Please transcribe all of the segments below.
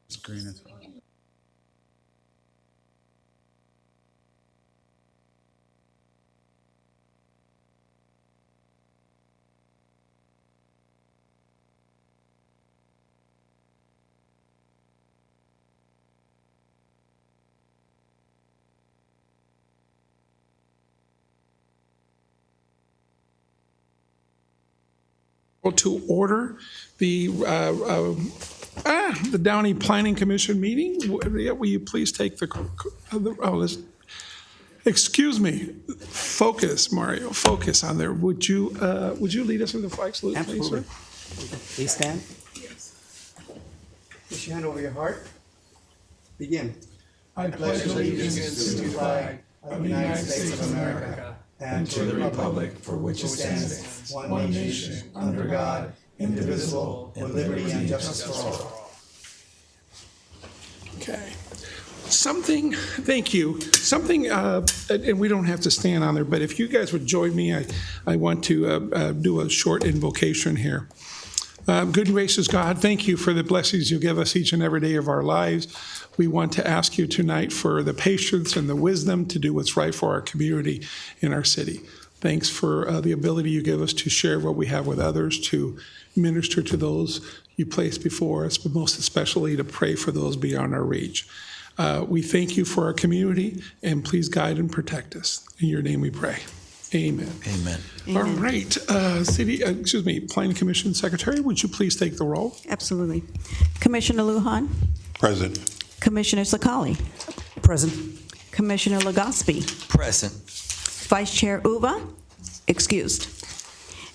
It's green as well. To order the Downey Planning Commission meeting. Will you please take excuse me, focus, Mario, focus on there. Would you lead us in the flag salute, please, sir? Please stand. Put your hand over your heart. Begin. I pledge allegiance to the flag of the United States of America and to the republic for which it stands, one nation, under God, indivisible, with liberty and justice for all. Okay. Thank you. And we don't have to stand on there, but if you guys would join me, I want to do a short invocation here. Good and gracious God, thank you for the blessings you give us each and every day of our lives. We want to ask you tonight for the patience and the wisdom to do what's right for our community and our city. Thanks for the ability you give us to share what we have with others, to minister to those you place before us, but most especially to pray for those beyond our reach. We thank you for our community, and please guide and protect us. In your name we pray. Amen. Amen. All right, Planning Commission Secretary, would you please take the roll? Absolutely. Commissioner Lujan? Present. Commissioner Sakali? Present. Commissioner Legospi? Present. Vice Chair Uva? Excused.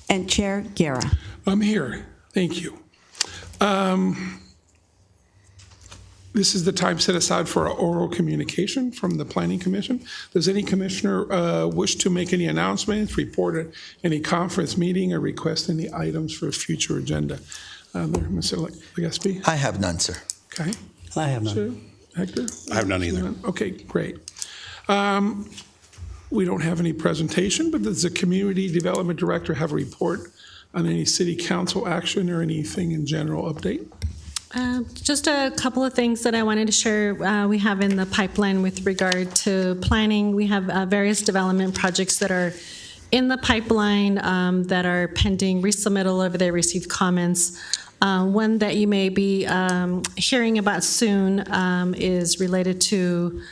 And Chair Guerra? I'm here. Thank you. This is the time set aside for oral communication from the Planning Commission. Does any commissioner wish to make any announcements, report at any conference meeting, or request any items for a future agenda? Mr. Legospi? I have none, sir. Okay. I have none. Sir? Hector? I have none either. Okay, great. We don't have any presentation, but does the Community Development Director have a report on any city council action or anything in general update? Just a couple of things that I wanted to share. We have in the pipeline with regard to planning. We have various development projects that are in the pipeline that are pending resubmittal or they received comments. One that you may be hearing about soon is related to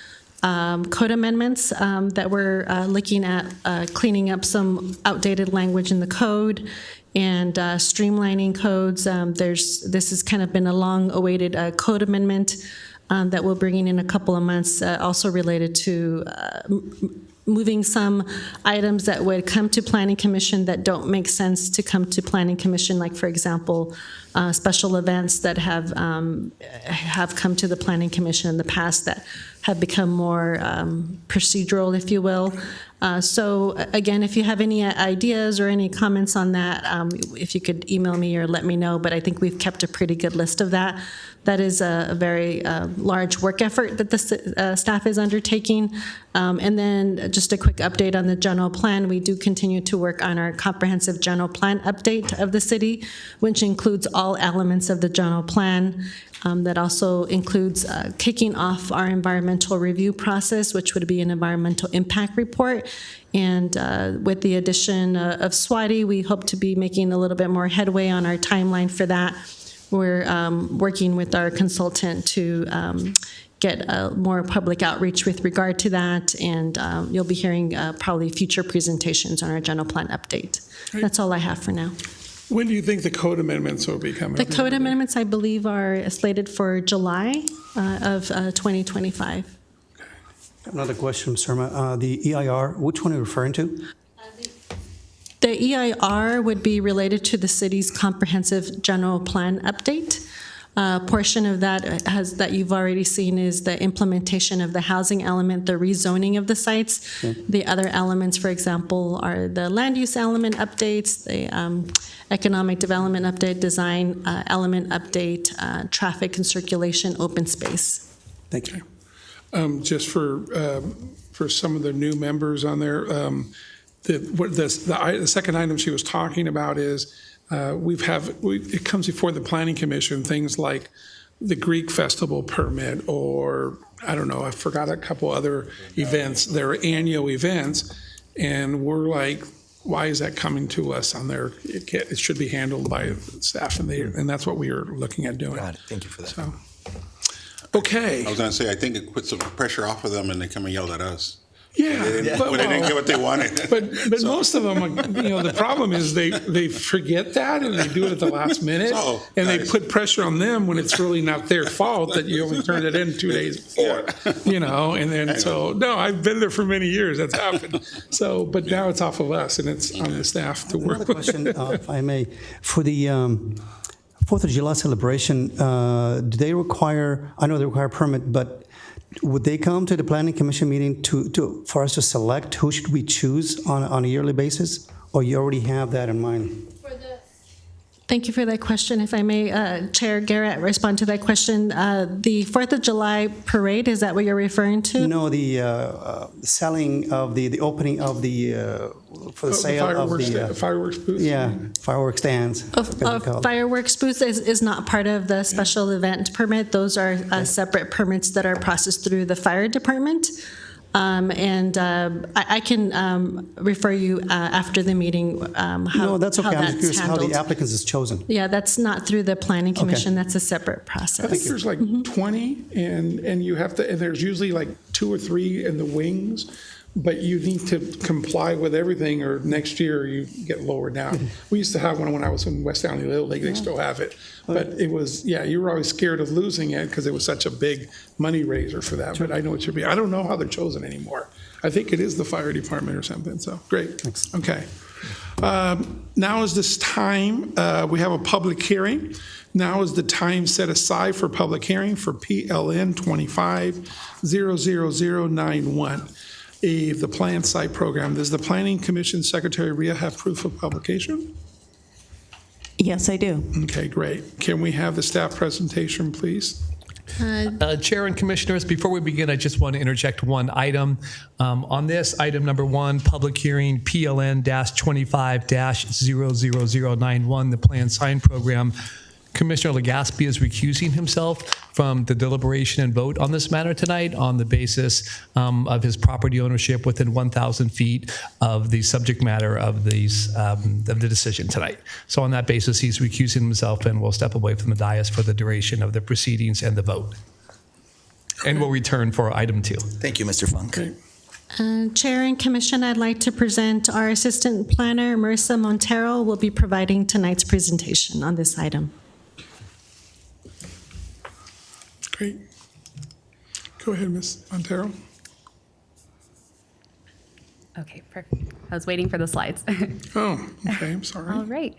code amendments that we're looking at cleaning up some outdated language in the code and streamlining codes. This has kind of been a long-awaited code amendment that we'll bring in a couple of months, also related to moving some items that would come to Planning Commission that don't make sense to come to Planning Commission, like, for example, special events that have come to the Planning Commission in the past that have become more procedural, if you will. So again, if you have any ideas or any comments on that, if you could email me or let me know, but I think we've kept a pretty good list of that. That is a very large work effort that the staff is undertaking. And then just a quick update on the general plan. We do continue to work on our comprehensive general plan update of the city, which includes all elements of the general plan. That also includes kicking off our environmental review process, which would be an environmental impact report. And with the addition of SWATI, we hope to be making a little bit more headway on our timeline for that. We're working with our consultant to get more public outreach with regard to that, and you'll be hearing probably future presentations on our general plan update. That's all I have for now. When do you think the code amendments will be coming? The code amendments, I believe, are slated for July of 2025. Another question, Mr. Irma. The EIR, which one are you referring to? The EIR would be related to the city's comprehensive general plan update. Portion of that that you've already seen is the implementation of the housing element, the rezoning of the sites. Okay. The other elements, for example, are the land use element updates, the economic development update, design element update, traffic and circulation, open space. Thank you. Just for some of the new members on there, the second item she was talking about is it comes before the Planning Commission, things like the Greek festival permit, or I don't know, I forgot a couple other events. They're annual events, and we're like, why is that coming to us on there? It should be handled by staff, and that's what we are looking at doing. Got it. Thank you for that. So, okay. I was gonna say, I think it puts some pressure off of them and they come and yell at us. Yeah, They didn't, but, when they didn't get what they wanted. but most of them, the problem is they forget that and they do it at the last minute, So, and they guys. put pressure on them when it's really not their fault that you only turned it in 2 days before, and then so no, I've been there for many years. That's happened. So, but now it's off of us and it's on the staff to work Another with. question, if I may. For the 4th of July celebration, do they require, I know they require a permit, but would they come to the Planning Commission meeting for us to select who should we choose on a yearly basis? Or you already have that in mind? Thank you for that question. If I may, Chair Garrett, respond to that question. The 4th of July parade, is that what you're referring to? No, the selling of the opening of the, for the sale of the, Fireworks booth. yeah, fireworks stands. Fireworks booth is not part of the special event permit. Those are separate permits that are processed through the fire department. I can refer you after the meeting how No, that's okay. I'm just curious how the handled. applicants is chosen. Yeah, that's not through the planning commission. That's a separate process. I think there's like 20, and you have to, and there's usually like 2 or 3 in the wings, but you need to comply with everything, or next year you get lowered down. We used to have one when I was in West Downey Little League. They still have it, but it was, you were always scared of losing it because it was such a big money raiser for that. But I know it should be. I don't know how they're chosen anymore. I think it is the fire department or something. So great. Thanks. Okay. Now is this time, we have a public hearing. Now is the time set aside for public hearing for PLN 25-00091, the Plan Site Program. Does the Planning Commission Secretary Rhea have proof of publication? Yes, I do. Okay, great. Can we have the staff presentation, please? Chair and Commissioners, before we begin, I just want to interject one item. On this, item number 1, public hearing PLN-25-00091, the Plan Sign Program, Commissioner Legaspi is recusing himself from the deliberation and vote on this matter tonight on the basis of his property ownership within 1,000 feet of the subject matter of these of the decision tonight. So on that basis, he's recusing himself and will step away from the dais for the duration of the proceedings and the vote. And will return for item 2. Thank you, Mr. Funk. Okay. Chair and Commission, I'd like to present our Assistant Planner, Marissa Montero, will be providing tonight's presentation on this item. Great. Go ahead, Ms. Montero. Okay, perfect. I was waiting for the slides. Oh, okay, I'm sorry. All right.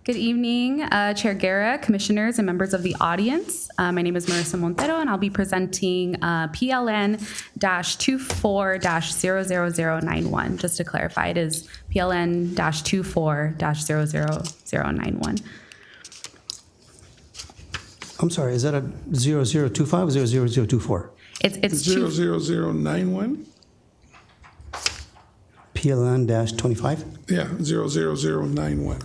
Good evening, Chair Guerra, commissioners, and members of the audience. My name is Marissa Montero, and I'll be presenting PLN-24-00091. Just to clarify, it is PLN-24-00091. I'm sorry, is that a 0025 or 00024? It's two. 00091? PLN-25? Yeah, 00091.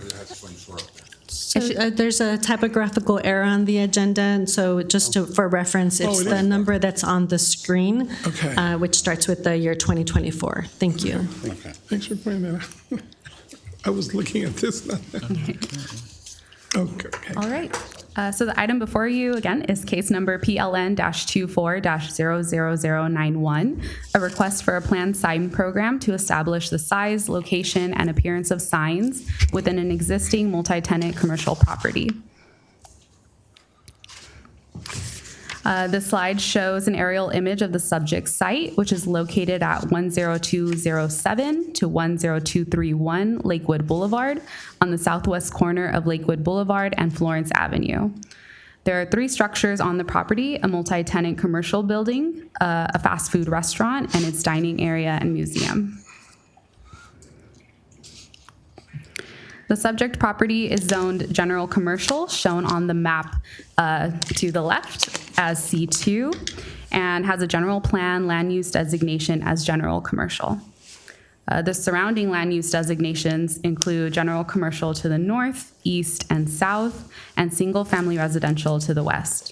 So there's a typographical error on the agenda, and so just for reference, it's it the is. number that's on the screen, Okay. which starts with the year 2024. Thank you. Okay. Thanks for pointing that out. I was looking at this. Okay. All right. So the item before you, again, is case number PLN-24-00091, a request for a planned sign program to establish the size, location, and appearance of signs within an existing multi-tenant commercial property. This slide shows an aerial image of the subject site, which is located at 10207 to 10231 Lakewood Boulevard on the southwest corner of Lakewood Boulevard and Florence Avenue. There are 3 structures on the property: a multi-tenant commercial building, a fast food restaurant, and its dining area and museum. The subject property is zoned general commercial, shown on the map to the left as C2, and has a general plan land use designation as general commercial. The surrounding land use designations include general commercial to the north, east, and south, and single-family residential to the west.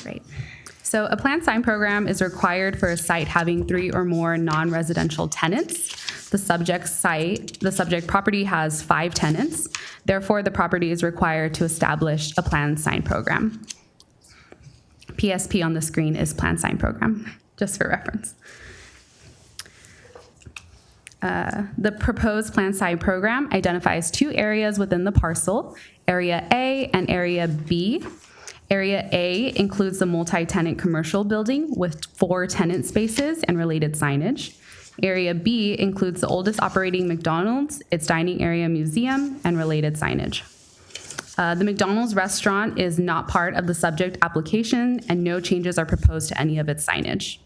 Right. So a planned sign program is required for a site having 3 or more non-residential tenants. The subject property has 5 tenants. Therefore, the property is required to establish a planned sign program. PSP on the screen is planned sign program, just for reference. The proposed planned sign program identifies 2 areas within the parcel, Area A and Area B. Area A includes the multi-tenant commercial building with 4 tenant spaces and related signage. Area B includes the oldest operating McDonald's, its dining area museum, and related signage. The McDonald's restaurant is not part of the subject application, and no changes are proposed to any of its signage.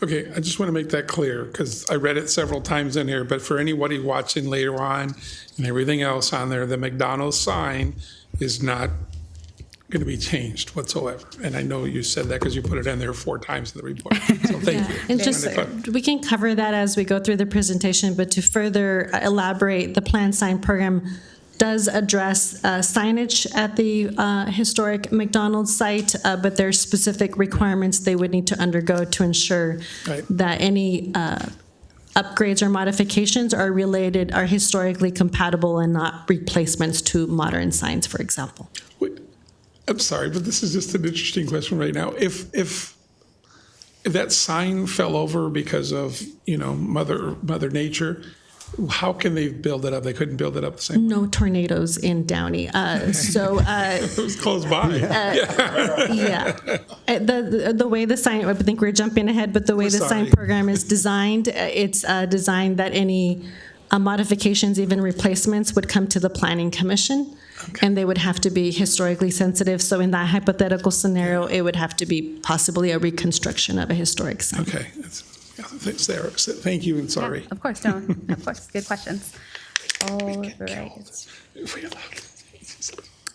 Okay, I just want to make that clear, because I read it several times in here, but for anybody watching later on and everything else on there, the McDonald's sign is not going to be changed whatsoever. And I know you said that because you put it in there 4 times in the report. So thank you. And just, we can cover that as we go through the presentation, but to further elaborate, the planned sign program does address signage at the historic McDonald's site, but there's specific requirements they would need to undergo to ensure Right. that any upgrades or modifications are historically compatible and not replacements to modern signs, for example. Wait, I'm sorry, but this is just an interesting question right now. If that sign fell over because of, Mother Nature, how can they build it up? They couldn't build it up the same way. No tornadoes in Downey. It was close by. Yeah. The way the sign, I think we're jumping ahead, but the way the sign Sorry. program is designed, it's designed that any modifications, even replacements, would come to the Planning Commission. And they would have to be historically sensitive. So in that hypothetical scenario, it would have to be possibly a reconstruction of a historic sign. Okay. Thanks, Sarah. Thank you, and sorry. Yeah, of course, no, of course. Good questions. All right. If we allow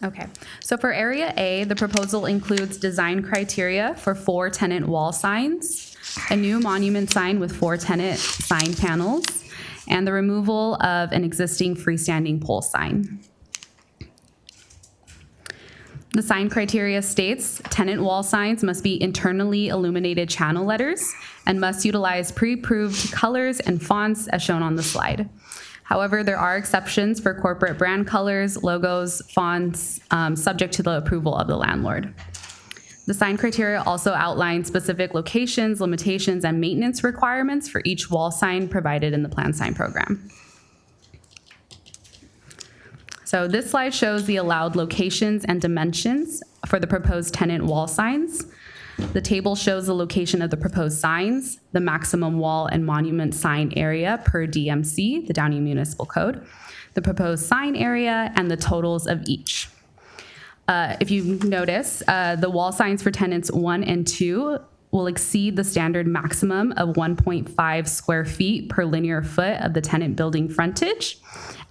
Okay, so for Area A, the proposal includes design criteria for 4 tenant wall signs, a new monument sign with 4 tenant sign panels, and the removal of an existing freestanding pole sign. The sign criteria states tenant wall signs must be internally illuminated channel letters and must utilize pre-approved colors and fonts as shown on the slide. However, there are exceptions for corporate brand colors, logos, fonts, subject to the approval of the landlord. The sign criteria also outline specific locations, limitations, and maintenance requirements for each wall sign provided in the planned sign program. So this slide shows the allowed locations and dimensions for the proposed tenant wall signs. The table shows the location of the proposed signs, the maximum wall and monument sign area per DMC, the Downey Municipal Code, the proposed sign area, and the totals of each. If you notice, the wall signs for tenants 1 and 2 will exceed the standard maximum of 1.5 square feet per linear foot of the tenant building frontage,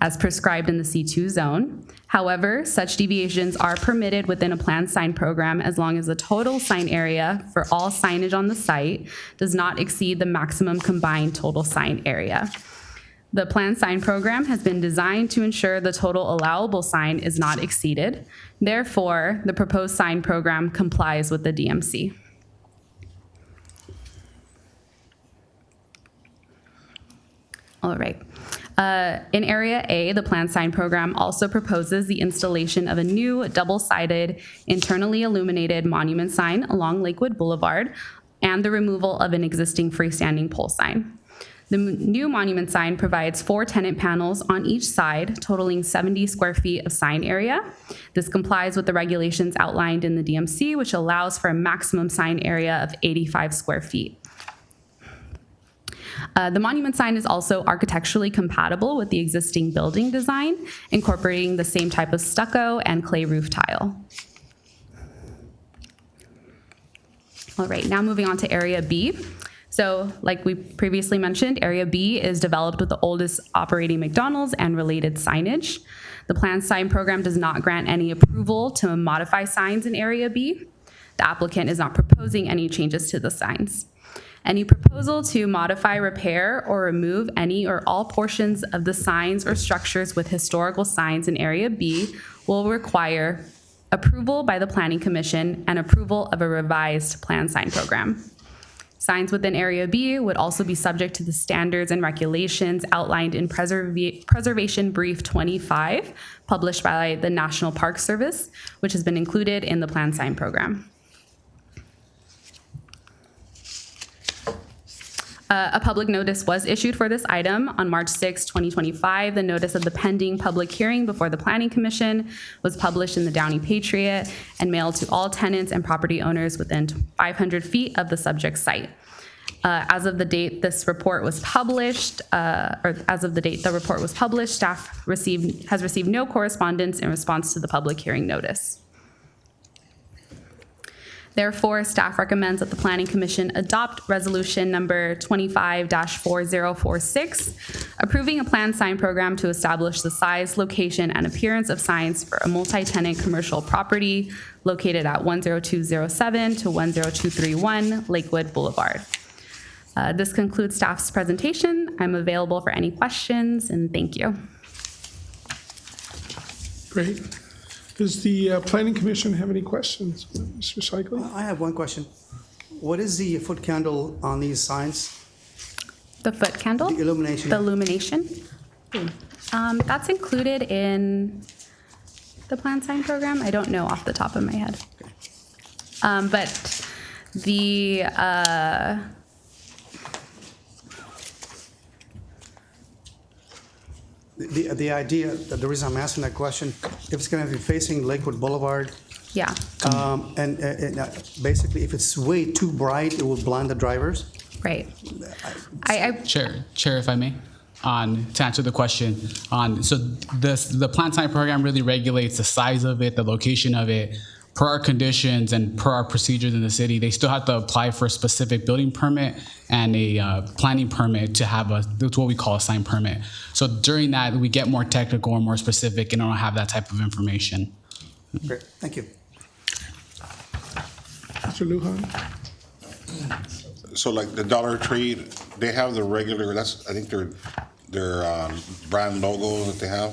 as prescribed in the C2 zone. However, such deviations are permitted within a planned sign program as long as the total sign area for all signage on the site does not exceed the maximum combined total sign area. The planned sign program has been designed to ensure the total allowable sign is not exceeded. Therefore, the proposed sign program complies with the DMC. All right. In Area A, the planned sign program also proposes the installation of a new double-sided, internally illuminated monument sign along Lakewood Boulevard and the removal of an existing freestanding pole sign. The new monument sign provides 4 tenant panels on each side, totaling 70 square feet of sign area. This complies with the regulations outlined in the DMC, which allows for a maximum sign area of 85 square feet. The monument sign is also architecturally compatible with the existing building design, incorporating the same type of stucco and clay roof tile. All right, now moving on to Area B. So, like we previously mentioned, Area B is developed with the oldest operating McDonald's and related signage. The planned sign program does not grant any approval to modify signs in Area B. The applicant is not proposing any changes to the signs. Any proposal to modify, repair, or remove any or all portions of the signs or structures with historical signs in Area B will require approval by the Planning Commission, and approval of a revised plan sign program. Signs within Area B would also be subject to the standards and regulations outlined in Preservation Brief 25, published by the National Park Service, which has been included in the plan sign program. A public notice was issued for this item on March 6, 2025. The notice of the pending public hearing before the Planning Commission was published in the Downey Patriot and mailed to all tenants and property owners within 500 feet of the subject site. As of the date this report was published, staff has received no correspondence in response to the public hearing notice. Therefore, staff recommends that the Planning Commission adopt resolution number 25-4046, approving a plan sign program to establish the size, location, and appearance of signs for a multi-tenant commercial property located at 10207 to 10231 Lakewood Boulevard. This concludes staff's presentation. I'm available for any questions, and thank you. Great. Does the Planning Commission have any questions, Mr. Cycling? I have one question. What is the foot candle on these signs? The foot candle? The illumination. The illumination? That's included in the plan sign program. I don't know off the top of my head. But the The idea, the reason I'm asking that question, if it's going to be facing Lakewood Boulevard, yeah. and basically if it's way too bright, it will blind the drivers. Right. Chair, if I may, to answer the question, so the plan sign program really regulates the size of it, the location of it. Per our conditions and per our procedures in the city, they still have to apply for a specific building permit and a planning permit to have that's what we call a sign permit. So during that, we get more technical or more specific and don't have that type of information. Great, thank you. Mr. Lujan? So like the Dollar Tree, they have the regular, I think their brand logo that they have.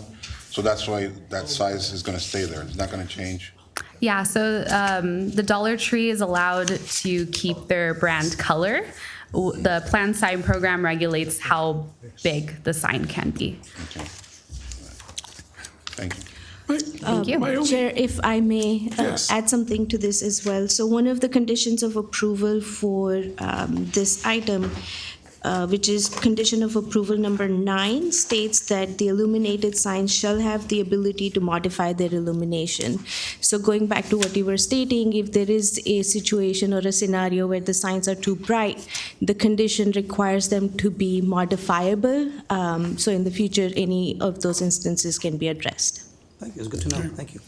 So that's why that size is going to stay there. It's not going to change. Yeah, so the Dollar Tree is allowed to keep their brand color. The plan sign program regulates how big the sign can be. Okay. Thank you. Thank you. Chair, if I may Yes. add something to this as well. So one of the conditions of approval for this item, which is condition of approval number 9, states that the illuminated signs shall have the ability to modify their illumination. So going back to what you were stating, if there is a situation or a scenario where the signs are too bright, the condition requires them to be modifiable. So in the future, any of those instances can be addressed. Thank you, it's good to know, thank you.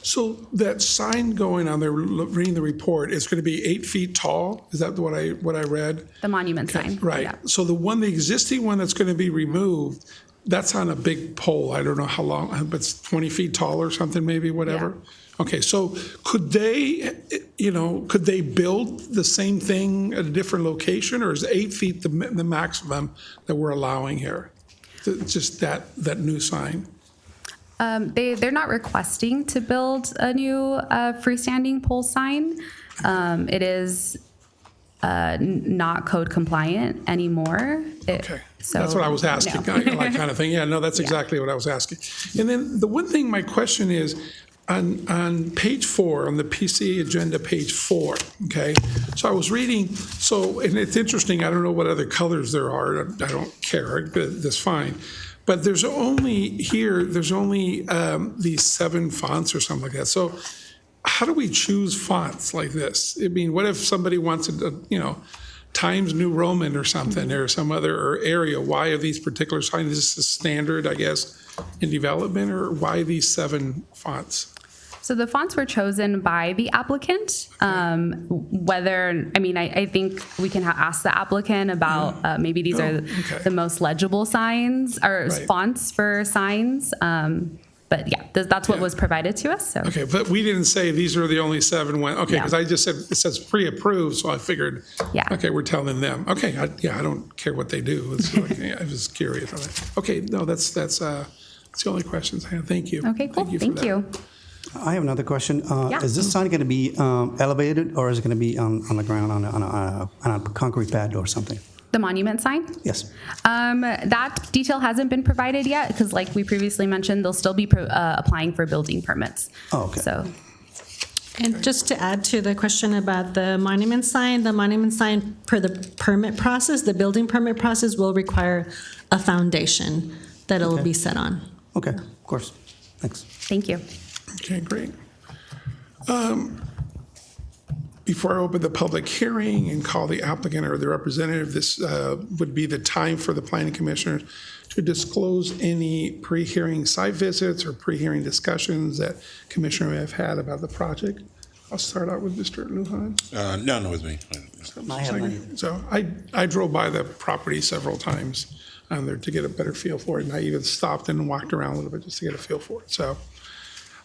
So that sign going on there, reading the report, is going to be 8 feet tall? Is that what I read? The monument sign. Right. Yeah. So the existing one that's going to be removed, that's on a big pole. I don't know how long, but it's 20 feet tall or something, maybe, whatever? Yeah. Okay, so could they build the same thing at a different location, or is 8 feet the maximum that we're allowing here? Just that new sign? They're not requesting to build a new freestanding pole sign. It is not code compliant anymore. Okay, So, that's what I was asking, no. like kind of thing. Yeah, no, that's exactly what I was asking. And then the one thing, my question is, on page 4, on the PC agenda, page 4, okay? So I was reading, and it's interesting, I don't know what other colors there are, I don't care, but that's fine. But there's only these 7 fonts or something like that. So how do we choose fonts like this? I mean, what if somebody wants Times New Roman or something, or some other area? Why are these particular signs? Is this standard, I guess, in development, or why these 7 fonts? So the fonts were chosen by the applicant. I think we can ask the applicant about maybe these are the most legible signs or fonts for signs. But yeah, that's what was provided to us. So. Okay, but we didn't say these are the only 7 ones. Okay, because I just said it says pre-approved, so I figured, okay, we're telling them. Okay, I don't care what they do. It's like, I was curious on that. Okay, no, that's the only questions I have. Thank you. Okay, cool. Thank you. Thank you. I have another question. Yeah. Is this sign going to be elevated, or is it going to be on the ground on a concrete pad or something? The monument sign? Yes. That detail hasn't been provided yet because, like we previously mentioned, they'll still be applying for building permits. Oh, okay. So, And just to add to the question about the monument sign per the permit process, the building permit process will require a foundation that it'll Okay. be set on. Okay, of course. Thanks. thank you. Okay, great. Before I open the public hearing and call the applicant or the representative, this would be the time for the planning commissioners to disclose any pre-hearing site visits or pre-hearing discussions that commissioner may have had about the project. I'll start out with Mr. Lujan. No, with me. I have none. So I drove by the property several times on there to get a better feel for it, and I even stopped and walked around a little bit just to get a feel for it. So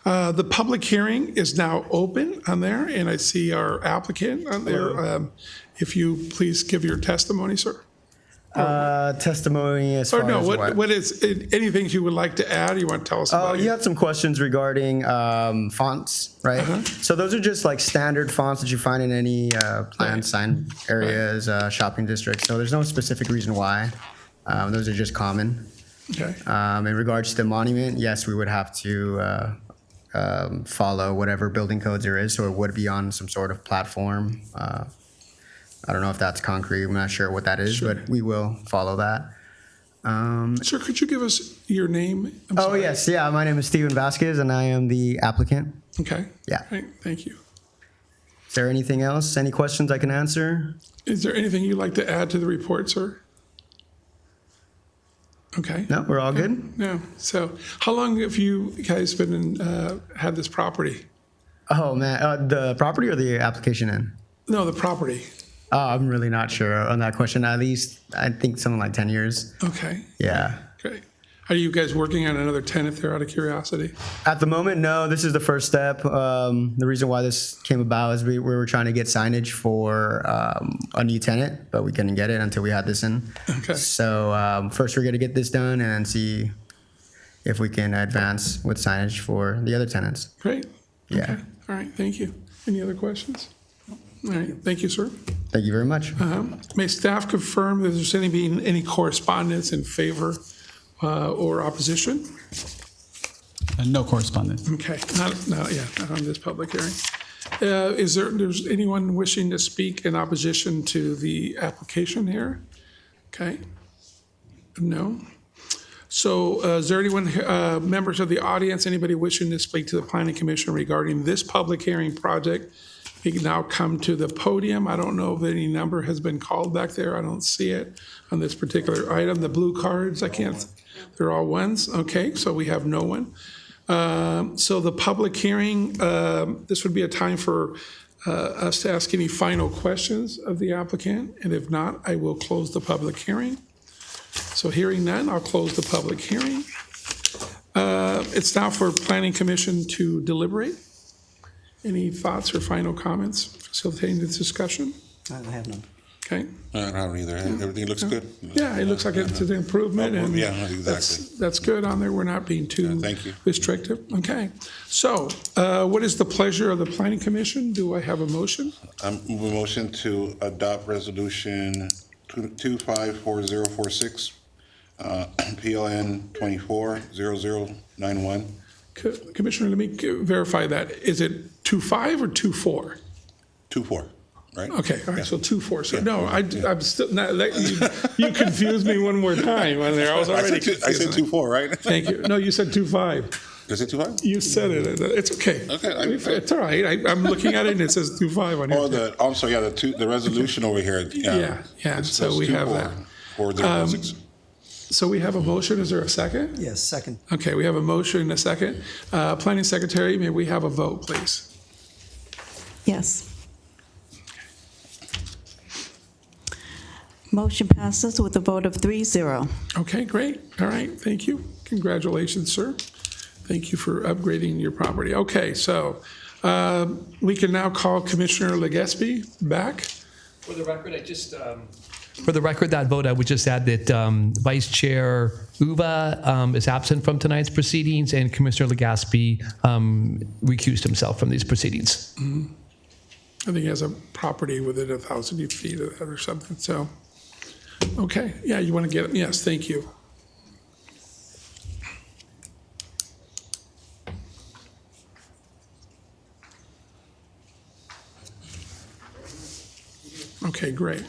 the public hearing is now open on there, and I see our applicant on there. If you please give your testimony, sir. Testimony as Or far no, as what is, anything you would like to add, you want to tell us Oh, about? you had some questions regarding fonts, right? So those are just like standard fonts that you find in any planned sign areas, shopping districts. So there's no specific reason why. Those are just common. Okay, In regards to the monument, yes, we would have to follow whatever building codes there is. So it would be on some sort of platform. I don't know if that's concrete. I'm not sure what that is, Sure. but we will follow that. sir, could you give us your name? I'm Oh, sorry. yes. Yeah, my name is Steven Vasquez, and I am the applicant. Okay. Yeah. Right, thank you. Is there anything else? Any questions I can answer? Is there anything you'd like to add to the report, sir? Okay. No, we're all good? No. So how long have you guys been in, had this property? Oh, man. The property or the application in? No, the property. Oh, I'm really not sure on that question. At least, I think something like 10 years. Okay, Yeah. great. Are you guys working on another tenant there out of curiosity? At the moment, no. This is the first step. The reason why this came about is we were trying to get signage for a new tenant, but we couldn't get it until we had this in. Okay. So first we're going to get this done and then see if we can advance with signage for the other tenants. Great. Yeah. Okay. All right, thank you. Any other questions? All right, thank you, sir. Thank you very much. May staff confirm if there's any correspondence in favor or opposition? No correspondence. Okay, not on this public hearing. There's anyone wishing to speak in opposition to the application here? Okay. No. So is there anyone, members of the audience, anybody wishing to speak to the planning commission regarding this public hearing project? You can now come to the podium. I don't know if any number has been called back there. I don't see it on this particular item. The blue cards, I can't, they're all ones. Okay, so we have no one. So the public hearing, this would be a time for us to ask any final questions of the applicant. And if not, I will close the public hearing. So hearing none, I'll close the public hearing. It's now for planning commission to deliberate. Any thoughts or final comments facilitating this discussion? I have none. Okay. I don't either. Everything looks good. Yeah, it looks like it's an improvement, and Yeah, exactly. that's good on there. We're not being too thank you. restrictive. Okay. So what is the pleasure of the planning commission? Do I have a motion? I'm moving motion to adopt resolution 254046, PLN 240091. Commissioner, let me verify that. Is it 2.5 or 2.4? 24, right? Okay, all right, so 2.4. So no, I'm still, not, you confused me one more time on there. I was already I said 24, right? Thank you. No, you said 2.5. Is it 25? You said it. It's okay. Okay, It's all right. I'm looking at it and it says 2.5 on here. Oh, I'm sorry, the resolution over here. Yeah. So we have that. 4046. So we have a motion. Is there a second? Yes, second. Okay, we have a motion and a second. Planning Secretary, may we have a vote, please? Yes. Motion passes with a vote of 3-0. Okay, great. All right, thank you. Congratulations, sir. Thank you for upgrading your property. Okay, so we can now call Commissioner Legaspi back. For the record, I just For the record, that vote, I would just add that Vice Chair Uva is absent from tonight's proceedings, and Commissioner Legaspi recused himself from these proceedings. I think he has a property within 1,000 feet of that or something, so. Okay, yeah, you want to get, yes, thank you. Okay, great.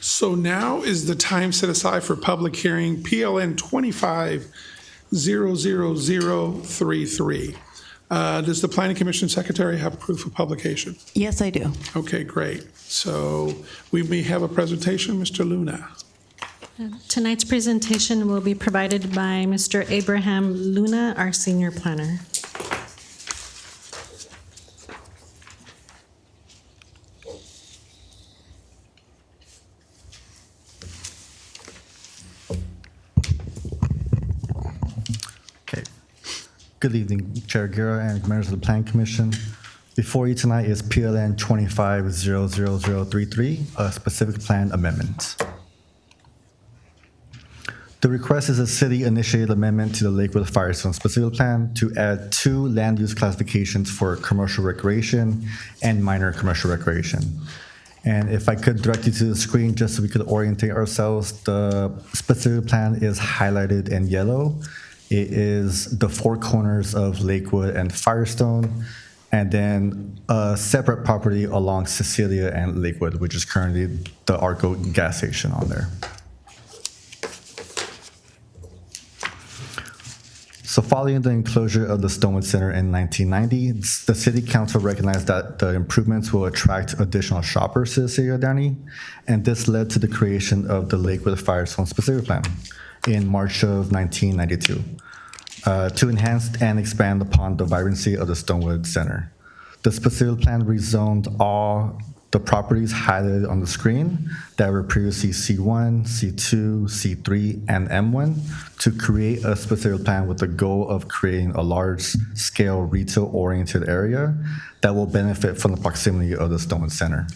So now is the time set aside for public hearing, PLN 25-00033. Does the Planning Commission Secretary have proof of publication? Yes, I do. Okay, great. So we may have a presentation, Mr. Luna. Tonight's presentation will be provided by Mr. Abraham Luna, our senior planner. Good evening, Chair Guerra and members of the Planning Commission. Before you tonight is PLN 25-00033, a specific plan amendment. The request is a city-initiated amendment to the Lakewood Firestone specific plan to add 2 land use classifications for commercial recreation and minor commercial recreation. And if I could direct you to the screen just so we could orientate ourselves, the specific plan is highlighted in yellow. It is the 4 corners of Lakewood and Firestone, and then a separate property along Cecilia and Lakewood, which is currently the Arco gas station on there. So following the enclosure of the Stonewood Center in 1990, the City Council recognized that the improvements will attract additional shoppers to the city of Downey, and this led to the creation of the Lakewood Firestone specific plan in March of 1992 to enhance and expand upon the vibrancy of the Stonewood Center. The specific plan rezoned all the properties highlighted on the screen that were previously C1, C2, C3, and M1 to create a specific plan with the goal of creating a large-scale retail-oriented area that will benefit from the proximity of the Stonewood Center.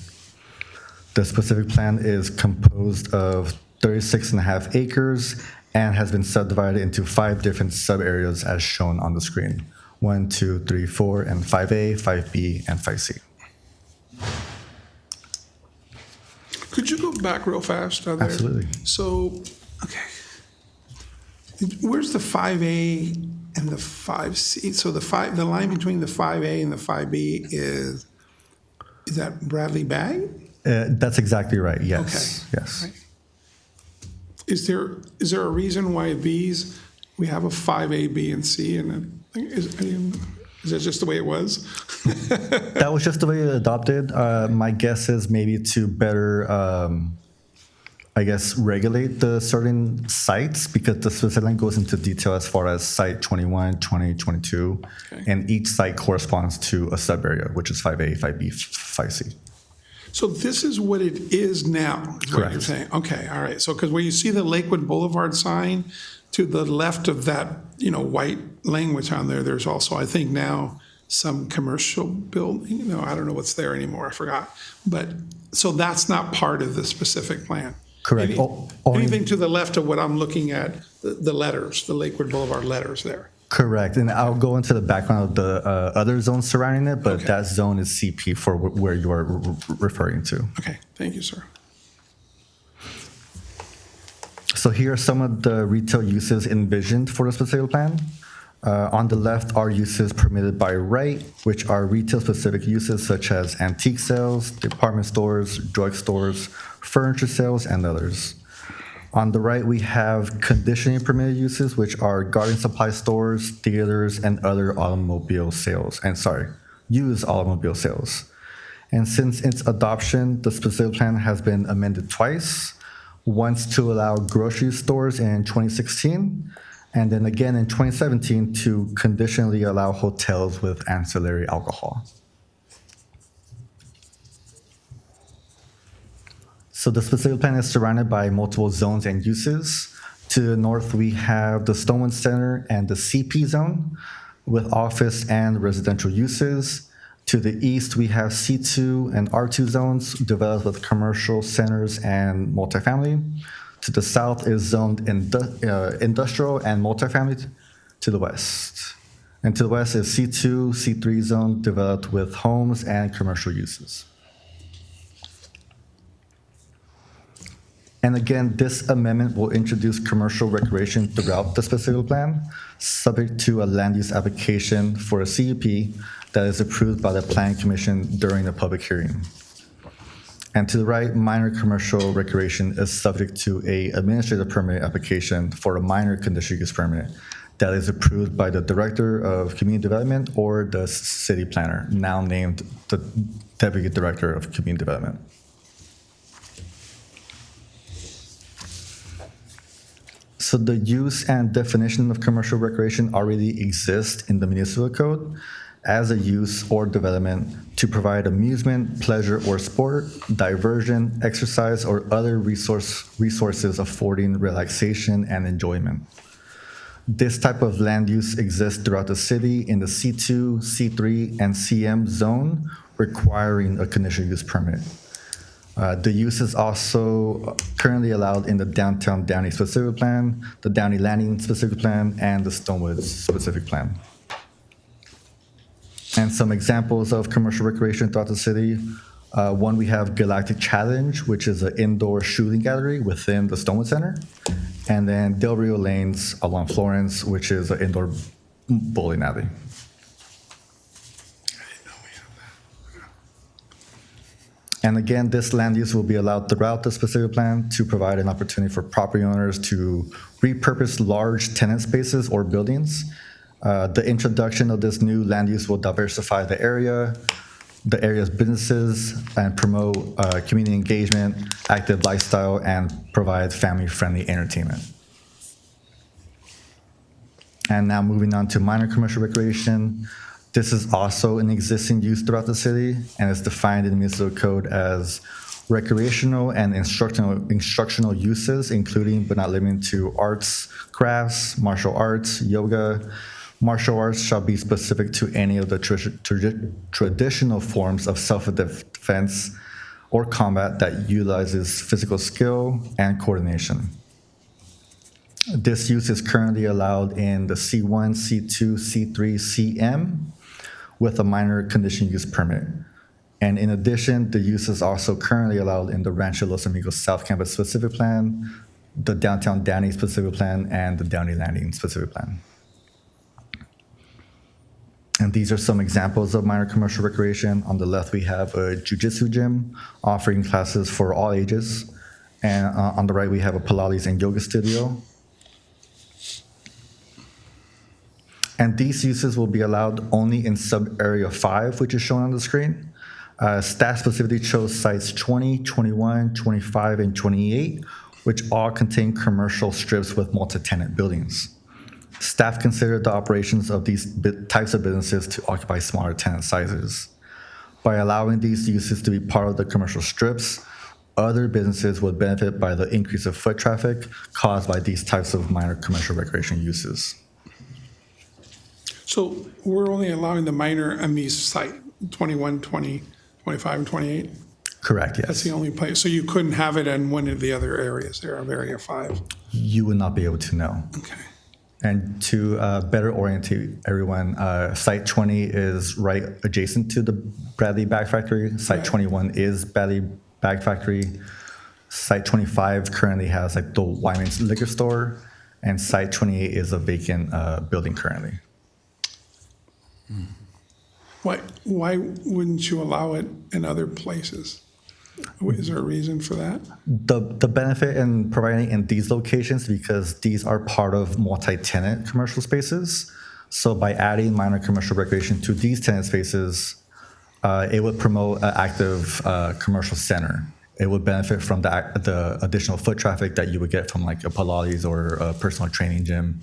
The specific plan is composed of 36.5 acres and has been subdivided into 5 different sub-areas as shown on the screen. 1, 2, 3, 4, and 5A, 5B, and 5C. Could you go back real fast on there? Absolutely. So, okay. Where's the 5A and the 5C? So the line between the 5A and the 5B is that Bradley Bag? That's exactly right, yes. Okay. Yes. Right. Is there a reason why these, we have a 5A, B, and C, and is that just the way it was? That was just the way it adopted. My guess is maybe to better, I guess, regulate the certain sites, because the specific line goes into detail as far as site 21, 20, 22, Okay. and each site corresponds to a sub area, which is 5A, 5B, 5C. So this is what it is now, is what you're Correct. saying? Okay, all right. So, because where you see the Lakewood Boulevard sign, to the left of that, white language on there, there's also, I think now, some commercial building. No, I don't know what's there anymore. I forgot. But, so that's not part of the specific plan. Correct. Anything to the left of what I'm looking at, the letters, the Lakewood Boulevard letters there. Correct. And I'll go into the background of the other zones surrounding it, but Okay. that zone is CP for where you are referring to. Okay, thank you, sir. So here are some of the retail uses envisioned for the specific plan. On the left are uses permitted by right, which are retail-specific uses such as antique sales, department stores, drug stores, furniture sales, and others. On the right, we have conditionally permitted uses, which are garden supply stores, theaters, and other automobile sales. Used automobile sales. And since its adoption, the specific plan has been amended twice. Once to allow grocery stores in 2016, and then again in 2017 to conditionally allow hotels with ancillary alcohol. So the specific plan is surrounded by multiple zones and uses. To the north, we have the Stonewood Center and the CP zone with office and residential uses. To the east, we have C2 and R2 zones developed with commercial centers and multifamily. To the south is zoned industrial and multifamily to the west. And to the west is C2, C3 zone developed with homes and commercial uses. And again, this amendment will introduce commercial recreation throughout the specific plan, subject to a land use application for a CUP that is approved by the Planning Commission during the public hearing. And to the right, minor commercial recreation is subject to a administrative permit application for a minor conditional use permit that is approved by the Director of Community Development or the city planner, now named the Deputy Director of Community Development. So the use and definition of commercial recreation already exist in the municipal code as a use or development to provide amusement, pleasure, or sport, diversion, exercise, or other resources affording relaxation and enjoyment. This type of land use exists throughout the city in the C2, C3, and CM zone, requiring a conditional use permit. The use is also currently allowed in the Downtown Downey specific plan, the Downey Landing specific plan, and the Stonewood specific plan. And some examples of commercial recreation throughout the city. One, we have Galactic Challenge, which is an indoor shooting gallery within the Stonewood Center. And then Del Rio Lanes along Florence, which is an indoor bowling alley. And again, this land use will be allowed throughout the specific plan to provide an opportunity for property owners to repurpose large tenant spaces or buildings. The introduction of this new land use will diversify the area's businesses, and promote community engagement, active lifestyle, and provide family-friendly entertainment. And now moving on to minor commercial recreation. This is also an existing use throughout the city, and is defined in the municipal code as recreational and instructional uses, including but not limited to arts, crafts, martial arts, yoga. Martial arts shall be specific to any of the traditional forms of self-defense or combat that utilizes physical skill and coordination. This use is currently allowed in the C1, C2, C3, CM with a minor conditional use permit. And in addition, the use is also currently allowed in the Rancho Los Amigos South Campus specific plan, the Downtown Downey specific plan, and the Downey Landing specific plan. And these are some examples of minor commercial recreation. On the left, we have a jiu-jitsu gym offering classes for all ages. And on the right, we have a Pilates and yoga studio. And these uses will be allowed only in sub-area 5, which is shown on the screen. Staff specifically chose sites 20, 21, 25, and 28, which all contain commercial strips with multi-tenant buildings. Staff considered the operations of these types of businesses to occupy smaller tenant sizes. By allowing these uses to be part of the commercial strips, other businesses would benefit by the increase of foot traffic caused by these types of minor commercial recreation uses. So we're only allowing the minor on these site, 21, 20, 25, and 28? Correct, yes. That's the only place. So you couldn't have it in one of the other areas there of Area 5? You would not be able to know. Okay. And to better orientate everyone, Site 20 is right adjacent to the Bradley Bag Factory. Site 21 is Bradley Bag Factory. Site 25 currently has like the Wyman's liquor store, and Site 28 is a vacant building currently. Why wouldn't you allow it in other places? Is there a reason for that? The benefit in providing in these locations, because these are part of multi-tenant commercial spaces. So by adding minor commercial recreation to these tenant spaces, it would promote an active commercial center. It would benefit from the additional foot traffic that you would get from like a Pilates or a personal training gym.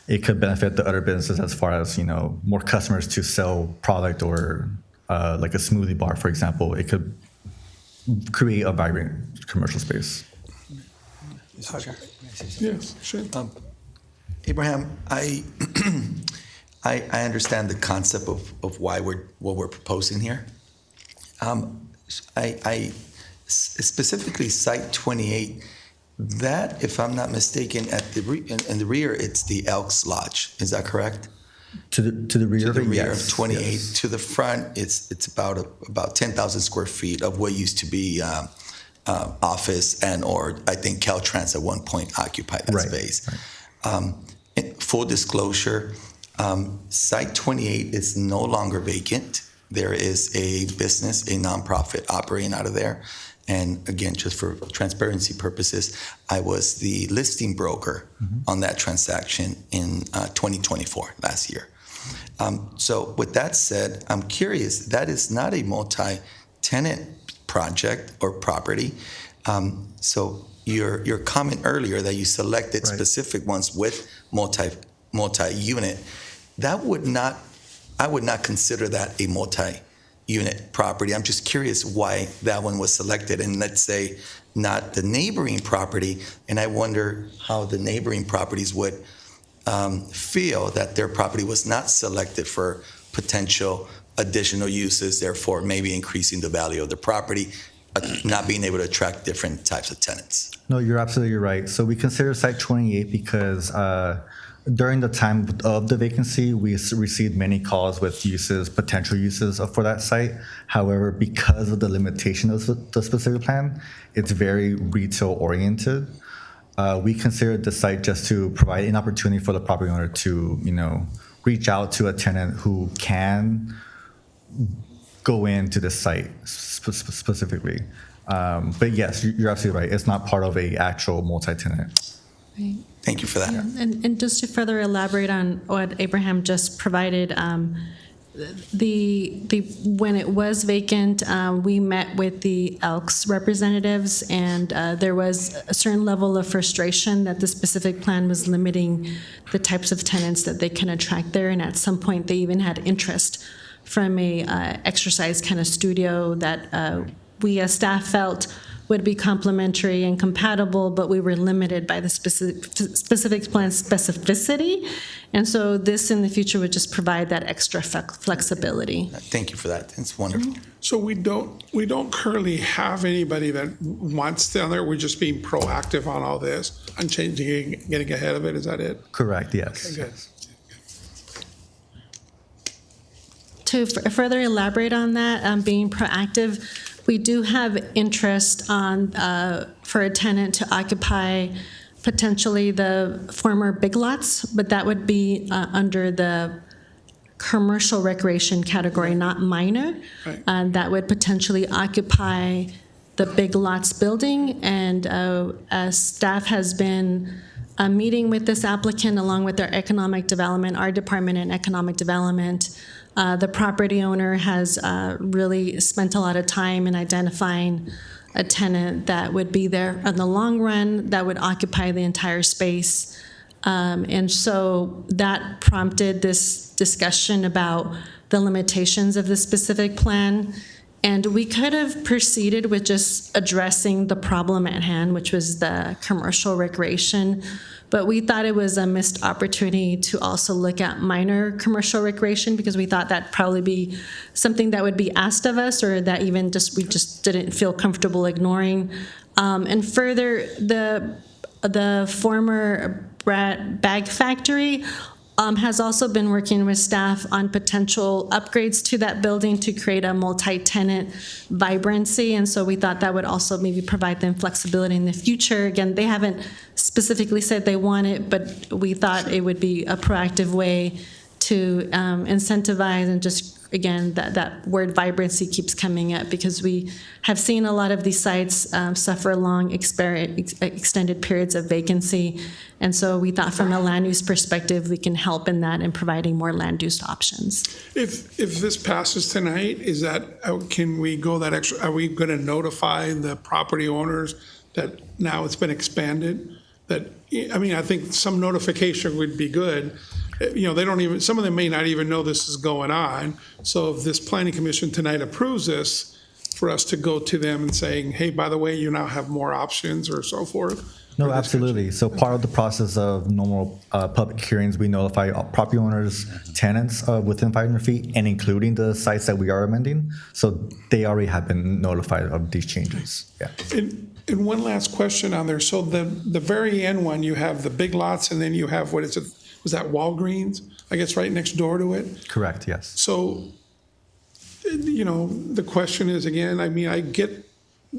It could benefit the other businesses as far as, more customers to sell product, or like a smoothie bar, for example. It could create a vibrant commercial space. Yes, sure. Abraham, I understand the concept of why what we're proposing here. I specifically site 28. That, if I'm not mistaken, at the in the rear, it's the Elks Lodge. Is that correct? To the rear To of the it, rear yes, of 28. yes. To the front, it's about 10,000 square feet of what used to be office or I think Caltrans at one point occupied that Right, space. right. Full disclosure, Site 28 is no longer vacant. There is a business, a nonprofit operating out of there. And again, just for transparency purposes, I was the listing broker on that transaction in 2024, last year. So with that said, I'm curious, that is not a multi-tenant project or property. So your comment earlier that you selected specific ones with multi-unit, that I would not consider that a multi-unit property. I'm just curious why that one was selected, and let's say not the neighboring property, and I wonder how the neighboring properties would feel that their property was not selected for potential additional uses, therefore maybe increasing the value of the property, not being able to attract different types of tenants. No, you're absolutely right. So we consider Site 28 because during the time of the vacancy, we received many calls with uses, potential uses for that site. However, because of the limitation of the specific plan, it's very retail oriented. We considered the site just to provide an opportunity for the property owner to, reach out to a tenant who can go into the site specifically. But yes, you're absolutely right. It's not part of a actual multi-tenant. Right. Thank you for that. And just to further elaborate on what Abraham just provided, when it was vacant, we met with the Elks representatives, and there was a certain level of frustration that the specific plan was limiting the types of tenants that they can attract there, and at some point they even had interest from a exercise kind of studio that we as staff felt would be complementary and compatible, but we were limited by the specific plan specificity. And so this in the future would just provide that extra flexibility. Thank you for that. It's wonderful. So we don't currently have anybody that wants down there. We're just being proactive on all this, on changing, getting ahead of it. Is that it? Correct, yes. Okay, good. To further elaborate on that, being proactive, we do have interest for a tenant to occupy potentially the former Big Lots, but that would be under the commercial recreation category, not minor. Right. That would potentially occupy the Big Lots building, and as staff has been meeting with this applicant along with their economic development, our department in economic development. The property owner has really spent a lot of time in identifying a tenant that would be there in the long run, that would occupy the entire space. And so that prompted this discussion about the limitations of the specific plan. And we could have proceeded with just addressing the problem at hand, which was the commercial recreation. But we thought it was a missed opportunity to also look at minor commercial recreation, because we thought that'd probably be something that would be asked of us, or that even we just didn't feel comfortable ignoring. And further, the former Bag Factory has also been working with staff on potential upgrades to that building to create a multi-tenant vibrancy. And so we thought that would also maybe provide them flexibility in the future. Again, they haven't specifically said they want it, but we thought it would be a proactive way to incentivize, and just, again, that word vibrancy keeps coming up, because we have seen a lot of these sites suffer long extended periods of vacancy. And so we thought from a land use perspective, we can help in that in providing more land use options. If this passes tonight, can we go that extra? Are we going to notify the property owners that now it's been expanded? I think some notification would be good. Some of them may not even know this is going on. So if this planning commission tonight approves this for us to go to them and saying, hey, by the way, you now have more options or so forth? No, absolutely. So part of the process of normal public hearings, we notify property owners, tenants within 500 feet, and including the sites that we are amending. So they already have been notified of these changes. Yeah. And one last question on there. So the very end one, you have the Big Lots, and then you have, what is it? Was that Walgreens? I guess right next door to it? Correct, yes. So, you know, the question is, again, I mean, I get,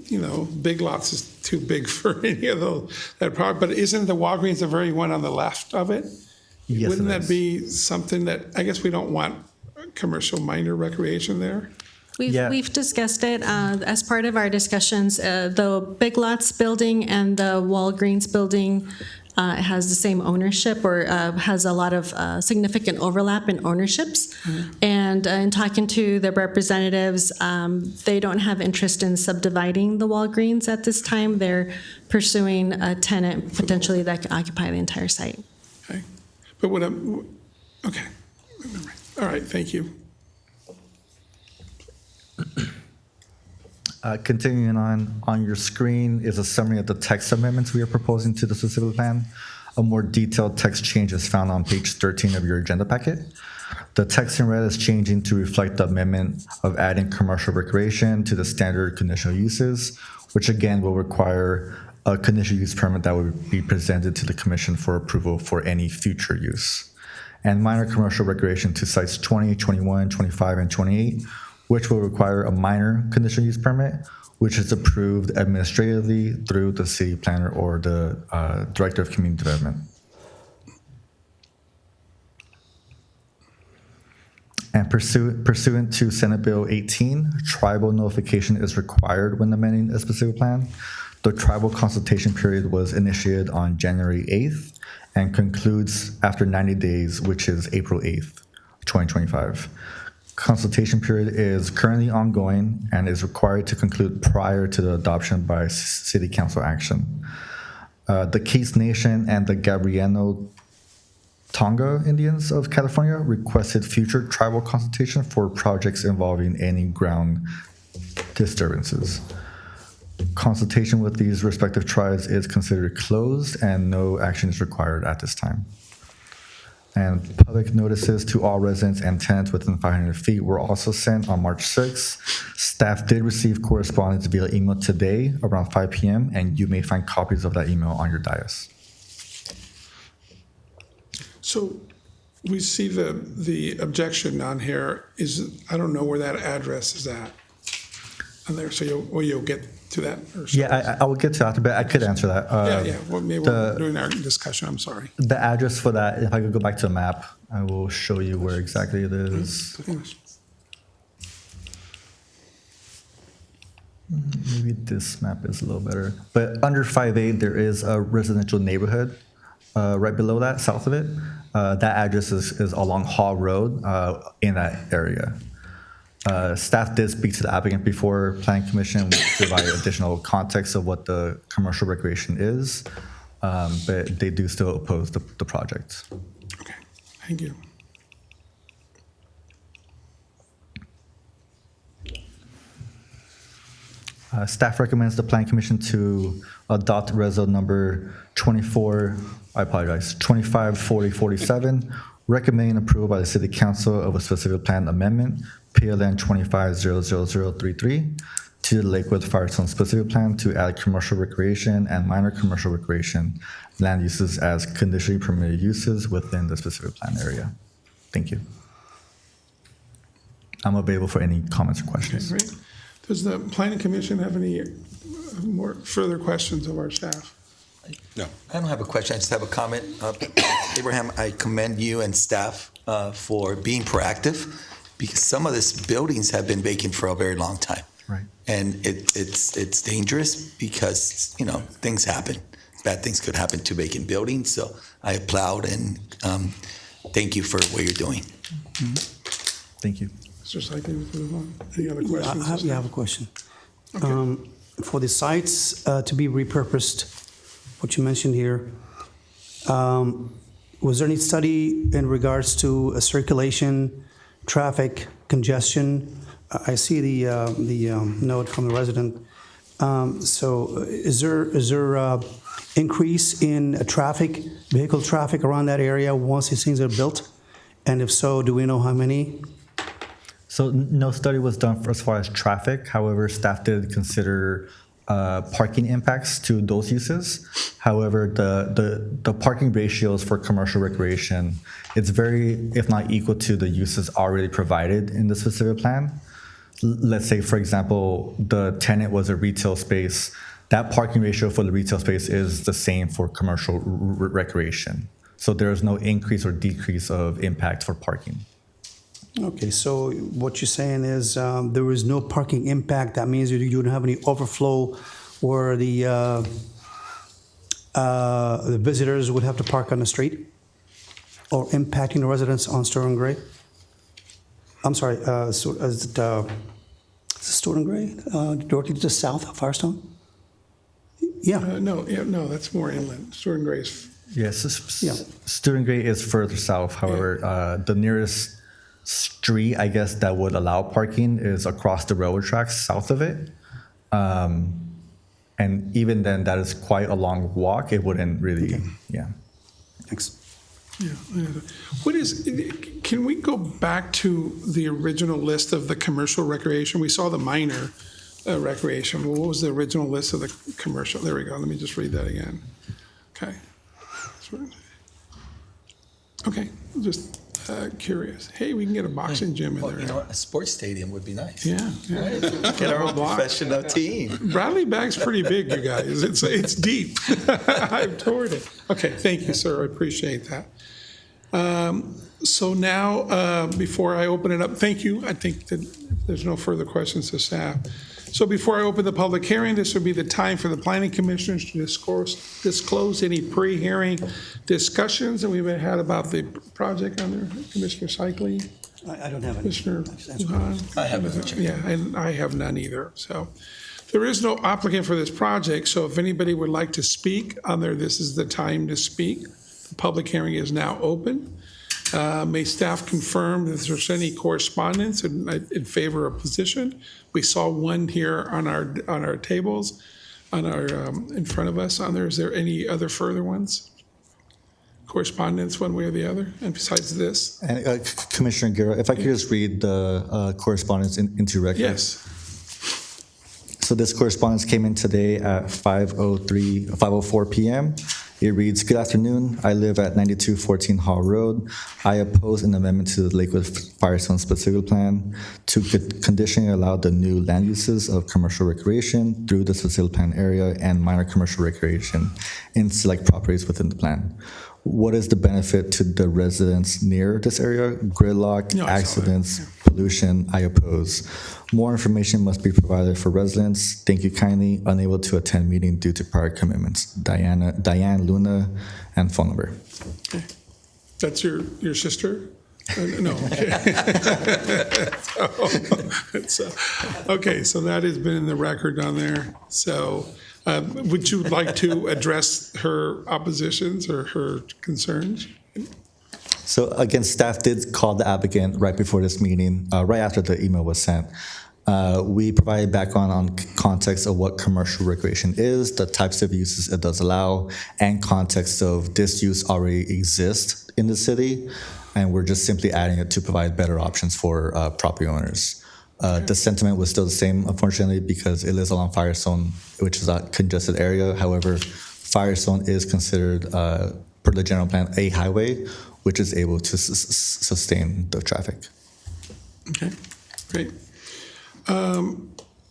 you know, Big Lots is too big for any of those, that product, but isn't the Walgreens the very one on the left of it? Yes, Wouldn't it that is. be something that, I guess we don't want commercial minor recreation there? We've discussed it as part of our discussions. The Big Lots building and the Walgreens building has the same ownership or has a lot of significant overlap in ownerships. And in talking to the representatives, they don't have interest in subdividing the Walgreens at this time. They're pursuing a tenant potentially that can occupy the entire site. Okay. But what I'm, okay. All right, thank you. Continuing on your screen is a summary of the text amendments we are proposing to the specific plan. A more detailed text change is found on page 13 of your agenda packet. The text in red is changing to reflect the amendment of adding commercial recreation to the standard conditional uses, which again will require a conditional use permit that would be presented to the commission for approval for any future use. And minor commercial recreation to sites 20, 21, 25, and 28, which will require a minor conditional use permit, which is approved administratively through the city planner or the director of community development. And pursuant to Senate Bill 18, tribal notification is required when amending a specific plan. The tribal consultation period was initiated on January 8th and concludes after 90 days, which is April 8th, 2025. Consultation period is currently ongoing and is required to conclude prior to the adoption by city council action. The Keys Nation and the Gabriano Tonga Indians of California requested future tribal consultation for projects involving any ground disturbances. Consultation with these respective tribes is considered closed and no action is required at this time. And public notices to all residents and tenants within 500 feet were also sent on March 6th. Staff did receive correspondence via email today around 5 p.m., and you may find copies of that email on your dais. So we see the objection on here is, I don't know where that address is at on there, so you'll get to that? Or Yeah, I will get to that, but I could answer that. Well, maybe we're doing our discussion, I'm sorry. The address for that, if I could go back to the map, I will show you where exactly it is. Maybe this map is a little better. But under 5A, there is a residential neighborhood right below that, south of it. That address is along Hall Road in that area. Staff did speak to the applicant before Planning Commission to provide additional context of what the commercial recreation is, but they do still oppose the project. Okay, thank you. Staff recommends the Planning Commission to adopt Reso number 254047, recommending approval by the City Council of a specific plan amendment, PLN 250033, to the Lakewood Firestone specific plan to add commercial recreation and minor commercial recreation land uses as conditionally permitted uses within the specific plan area. Thank you. I'm available for any comments or questions. Okay, great. Does the Planning Commission have any more further questions of our staff? No. I don't have a question. I just have a comment. Abraham, I commend you and staff for being proactive because some of these buildings have been vacant for a very long time. Right. And it's dangerous because, you know, things happen. Bad things could happen to vacant buildings. So I applaud and thank you for what you're doing. Thank you. Mr. Sykes, move on. Any other questions? I have a question. Okay. For the sites to be repurposed, what you mentioned here, was there any study in regards to circulation, traffic, congestion I see the note from the resident. So is there increase in traffic, vehicle traffic around that area once these things are built? And if so, do we know how many? So no study was done as far as traffic. However, staff did consider parking impacts to those uses. However, the parking ratios for commercial recreation, it's very, if not equal to the uses already provided in the specific plan. Let's say, for example, the tenant was a retail space. That parking ratio for the retail space is the same for commercial recreation. So there is no increase or decrease of impact for parking. Okay, so what you're saying is there is no parking impact. That means you don't have any overflow where the visitors would have to park on the street or impacting the residents on Stewart and Gray? I'm sorry, is it Stewart and Gray? Directly to the south of Firestone? Yeah. No, that's more inland. Stewart and Gray's. Yes, Stewart and Gray is further south. However, the nearest street, I guess, that would allow parking is across the railroad tracks south of it. And even then, that is quite a long walk. It wouldn't really, yeah. Thanks. Yeah. Can we go back to the original list of the commercial recreation? We saw the minor recreation. Well, what was the original list of the commercial? There we go. Let me just read that again. Okay. Okay, just curious. Hey, we can get a boxing gym in there. You know what? A sports stadium would be nice. Yeah. Get our own professional team. Bradley Bag's pretty big, you guys. It's deep. I've toured it. Okay, thank you, sir. I appreciate that. So now, before I open it up, thank you. I think that there's no further questions to staff. So before I open the public hearing, this would be the time for the planning commissioners to disclose any pre-hearing discussions that we've had about the project under Commissioner Cycling. I don't have any. Commissioner Lujan. I have none. Yeah, and I have none either. So there is no applicant for this project, so if anybody would like to speak on there, this is the time to speak. The public hearing is now open. May staff confirm if there's any correspondence in favor of position. We saw one here on our tables, in front of us. On there, is there any other further ones? Correspondence, one way or the other, and besides this? And Commissioner Guerra, if I could just read the correspondence into record. Yes. So this correspondence came in today at 5:04 p.m. It reads, "Good afternoon. I live at 9214 Hall Road. I oppose an amendment to the Lakewood Firestone Specific Plan to conditionally allow the new land uses of commercial recreation through the specific plan area and minor commercial recreation in select properties within the plan. What is the benefit to the residents near this area? Gridlock, accidents, pollution. I oppose. More information must be provided for residents. Thank you kindly. Unable to attend meeting due to prior commitments. Diane Luna, and phone number." Okay. That's your sister? No. Okay. Okay, so that has been in the record on there. So would you like to address her oppositions or her concerns? So again, staff did call the applicant right before this meeting, right after the email was sent. We provided background on context of what commercial recreation is, the types of uses it does allow, and context of this use already exists in the city, and we're just simply adding it to provide better options for property owners. The sentiment was still the same, unfortunately, because it lives along Firestone, which is a congested area. However, Firestone is considered, per the general plan, a highway, which is able to sustain the traffic. Okay, great.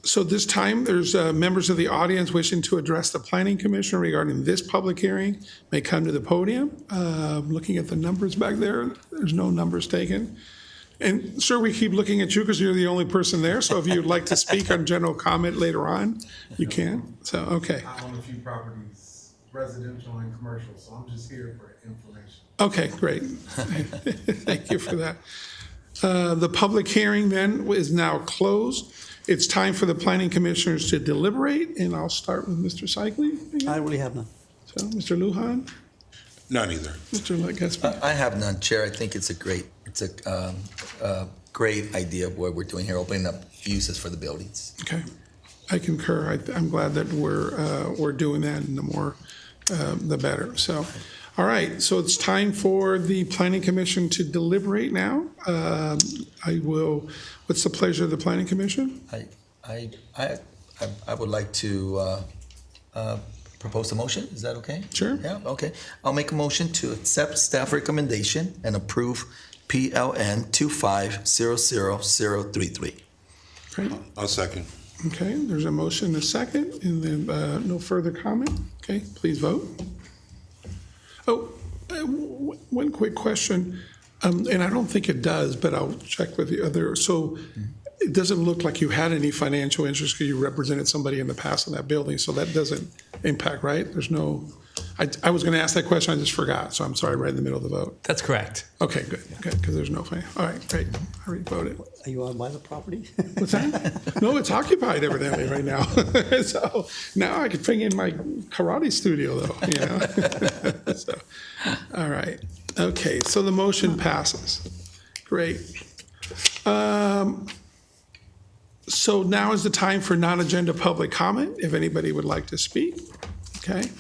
So this time, there's members of the audience wishing to address the Planning Commission regarding this public hearing may come to the podium. Looking at the numbers back there, there's no numbers taken. And sir, we keep looking at you because you're the only person there. So if you'd like to speak on general comment later on, you can. So, okay. I own a few properties, residential and commercial, so I'm just here for information. Okay, great. Thank you for that. The public hearing then is now closed. It's time for the planning commissioners to deliberate, and I'll start with Mr. Cycling. I really have none. So, Mr. Lujan? None either. Mr. Legaspi? I have none, Chair. I think it's a great great idea of what we're doing here, opening up uses for the buildings. Okay, I concur. I'm glad that we're doing that, and the more, the better. So, all right, so it's time for the Planning Commission to deliberate now. What's the pleasure of the Planning Commission? I would like to propose a motion. Is that okay? Sure. Yeah, okay. I'll make a motion to accept staff recommendation and approve PLN 2500033. Okay, I'll second. okay, there's a motion, a second, and then no further comment. Okay, please vote. Oh, one quick question, and I don't think it does, but I'll check with the other. So it doesn't look like you had any financial interest because you represented somebody in the past in that building, so that doesn't impact, right? There's no, I was going to ask that question, I just forgot, so I'm sorry, right in the middle of the vote. That's correct. Okay, good, because there's no, all right, great, I already voted. Are you on by the property? What's that? No, it's occupied evidently right now. So now I can bring in my karate studio though, you know? So, all right. Okay, so the motion passes. Great. So now is the time for non-agenda public comment, if anybody would like to speak. Okay.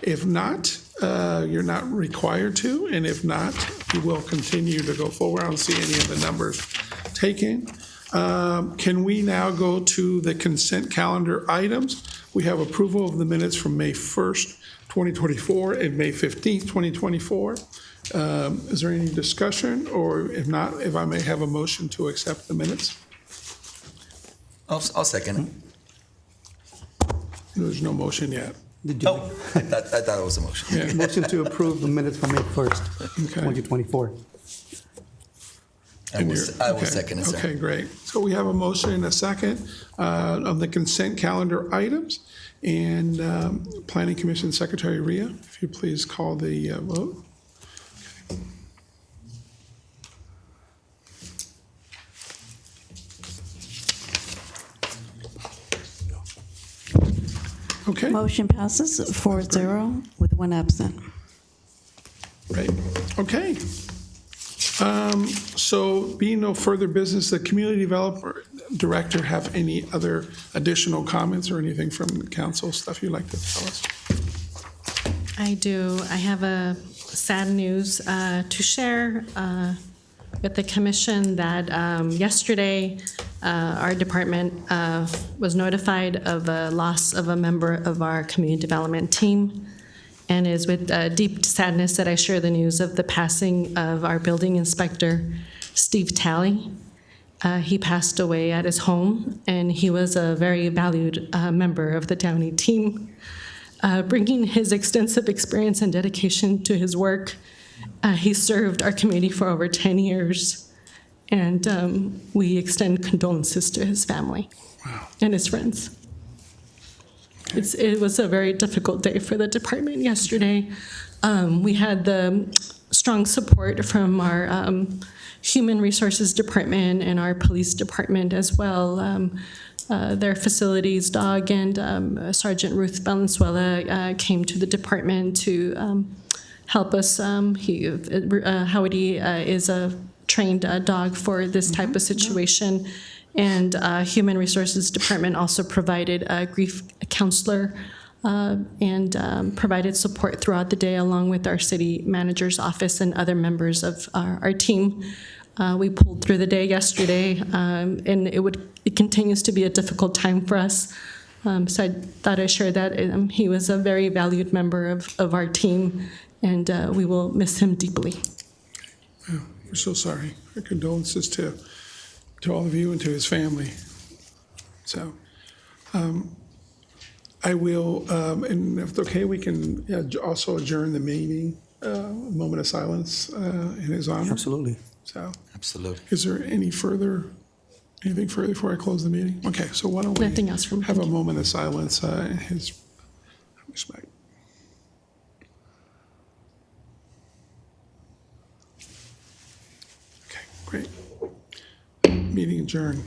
If not, you're not required to, and if not, you will continue to go forward. I don't see any of the numbers taken. Can we now go to the consent calendar items? We have approval of the minutes from May 1st, 2024 and May 15th, 2024. Is there any discussion, or if not, if I may have a motion to accept the minutes? I'll second it. There's no motion yet. Oh, I thought it was a motion. Yeah. Motion to approve the minutes from May 1st, Okay. 2024. I will Okay. second it, sir. Okay, great. So we have a motion and a second of the consent calendar items. And Planning Commission Secretary Rhea, if you please call the vote. Okay, Motion passes 4-0 with one absent. great. Okay. So being no further business, the Community Developer Director have any other additional comments or anything from the council, stuff you'd like to tell us? I do. I have a sad news to share with the commission that yesterday our department was notified of a loss of a member of our community development team, and is with deep sadness that I share the news of the passing of our building inspector, Steve Talley. He passed away at his home, and he was a very valued member of the Downey team, bringing his extensive experience and dedication to his work. He served our community for over 10 years, and we extend condolences to his family and his friends. It was a very difficult day for the department yesterday. We had the strong support from our Human Resources Department and our Police Department as well. Their facilities dog and Sergeant Ruth Valenzuela came to the department to help us. Howdy is a trained dog for this type of situation. And Human Resources Department also provided a grief counselor and provided support throughout the day, along with our city manager's office and other members of our team. We pulled through the day yesterday, and it continues to be a difficult time for us. So I thought I'd share that. He was a very valued member of our team, and we will miss him deeply. Oh, we're so sorry. Our condolences to all of you and to his family. So I will, and if it's okay, we can also adjourn the meeting, a moment of silence in his honor. Absolutely. So, Absolutely. is there anything further before I close the meeting? Okay, so why don't we Nothing else from me. have a moment of silence in his respect. Okay, great. Meeting adjourned.